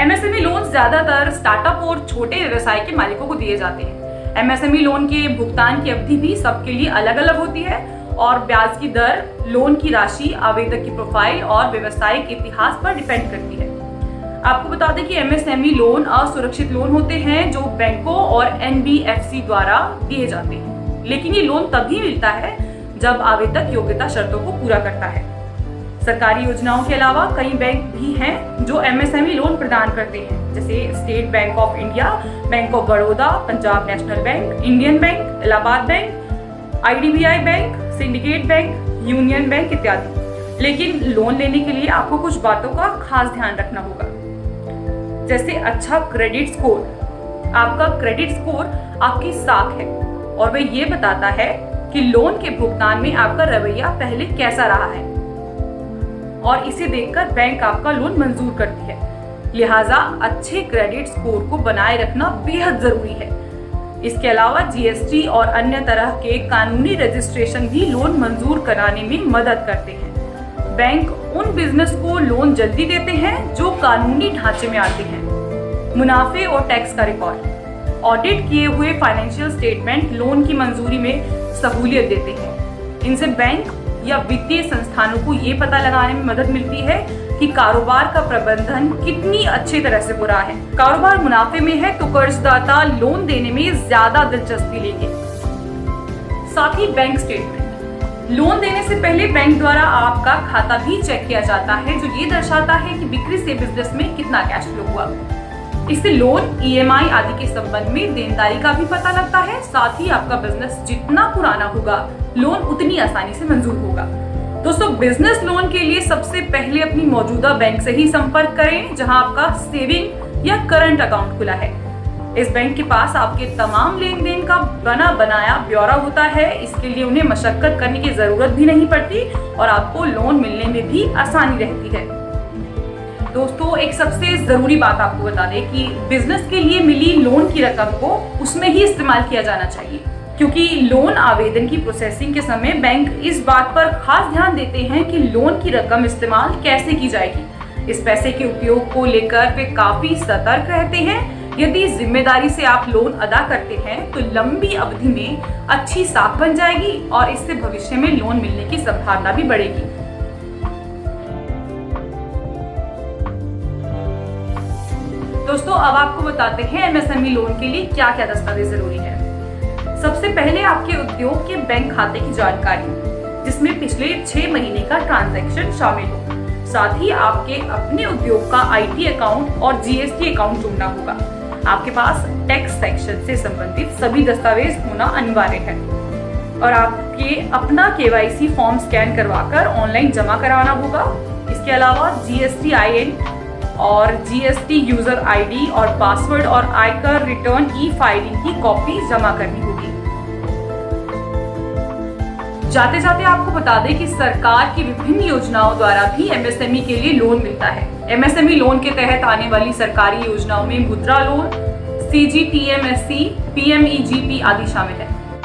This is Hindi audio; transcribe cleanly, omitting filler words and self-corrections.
एमएसएमई लोन ज्यादातर स्टार्टअप और छोटे व्यवसाय के मालिकों को दिए जाते हैं। एमएसएमई लोन के भुगतान की अवधि भी सबके लिए अलग अलग होती है और ब्याज की दर, लोन की राशि, आवेदक की प्रोफाइल और व्यवसायिक इतिहास पर डिपेंड करती है। आपको बता दें कि एमएसएमई लोन असुरक्षित लोन होते हैं जो बैंकों और एनबीएफसी द्वारा दिए जाते हैं, लेकिन ये लोन तभी मिलता है जब आवेदक योग्यता शर्तों को पूरा करता है। सरकारी योजनाओं के अलावा कई बैंक भी हैं जो एमएसएमई लोन प्रदान करते हैं, जैसे state bank of India, bank of Baroda, Punjab national bank, Indian bank, Allahabad bank, IDBI bank, syndicate bank, union bank इत्यादि। लेकिन लोन लेने के लिए आपको कुछ बातों का खास ध्यान रखना होगा, जैसे अच्छा क्रेडिट स्कोर। आपका क्रेडिट स्कोर आपकी साख है और वह ये बताता है कि लोन के भुगतान में आपका रवैया पहले कैसा रहा है और इसे देखकर बैंक आपका लोन मंजूर करती है। लिहाजा अच्छे क्रेडिट स्कोर को बनाए रखना बेहद जरूरी है। इसके अलावा जीएसटी और अन्य तरह के कानूनी रजिस्ट्रेशन भी लोन मंजूर कराने में मदद करते हैं। बैंक उन बिजनेस को लोन जल्दी देते हैं जो कानूनी ढांचे में आते हैं। मुनाफे और टैक्स का रिकॉर्ड, ऑडिट किए हुए फाइनेंशियल स्टेटमेंट लोन की मंजूरी में सहूलियत देते हैं। इनसे बैंक या वित्तीय संस्थानों को ये पता लगाने में मदद मिलती है कि कारोबार का प्रबंधन कितनी अच्छी तरह से हो रहा है। कारोबार मुनाफे में है तो कर्जदाता लोन देने में ज्यादा दिलचस्पी लेंगे। साथ ही बैंक स्टेटमेंट, लोन देने से पहले बैंक द्वारा आपका खाता भी चेक किया जाता है जो ये दर्शाता है कि बिक्री से बिजनेस में कितना कैश फ्लो हुआ। इससे लोन, ईएमआई आदि के संबंध में देनदारी का भी पता लगता है। साथ ही आपका बिजनेस जितना पुराना होगा, लोन उतनी आसानी से मंजूर होगा। दोस्तों, बिजनेस लोन के लिए सबसे पहले अपनी मौजूदा बैंक से ही संपर्क करें जहां आपका सेविंग या करंट अकाउंट खुला है। इस बैंक के पास आपके तमाम लेन देन का बना बनाया ब्यौरा होता है, इसके लिए उन्हें मशक्कत करने की जरूरत भी नहीं पड़ती और आपको लोन मिलने में भी आसानी रहती है। दोस्तों, एक सबसे जरूरी बात आपको बता दें कि बिजनेस के लिए मिली लोन की रकम को उसमें ही इस्तेमाल किया जाना चाहिए, क्योंकि लोन आवेदन की प्रोसेसिंग के समय बैंक इस बात पर खास ध्यान देते हैं कि लोन की रकम इस्तेमाल कैसे की जाएगी। इस पैसे के उपयोग को लेकर वे काफी सतर्क रहते हैं। यदि जिम्मेदारी से आप लोन अदा करते हैं तो लंबी अवधि में अच्छी साख बन जाएगी और इससे भविष्य में लोन मिलने की संभावना भी बढ़ेगी। दोस्तों, अब आपको बताते हैं एमएसएमई लोन के लिए क्या क्या दस्तावेज जरूरी है। सबसे पहले आपके उद्योग के बैंक खाते की जानकारी, जिसमें पिछले 6 महीने का ट्रांजैक्शन शामिल हो। साथ ही आपके अपने उद्योग का आईटी अकाउंट और जीएसटी अकाउंट जोड़ना होगा। आपके पास टैक्स सेक्शन से संबंधित सभी दस्तावेज होना अनिवार्य है और आपके अपना केवाईसी फॉर्म स्कैन करवाकर ऑनलाइन जमा कराना होगा। इसके अलावा जीएसटी IN और जीएसटी यूजर आईडी और पासवर्ड और आयकर रिटर्न ई फाइलिंग की कॉपी जमा करनी होगी। जाते जाते आपको बता दें कि सरकार की विभिन्न योजनाओं द्वारा भी एमएसएमई के लिए लोन मिलता है। एमएसएमई लोन के तहत आने वाली सरकारी योजनाओं में मुद्रा लोन, CGTMSE, PMEGP आदि शामिल है।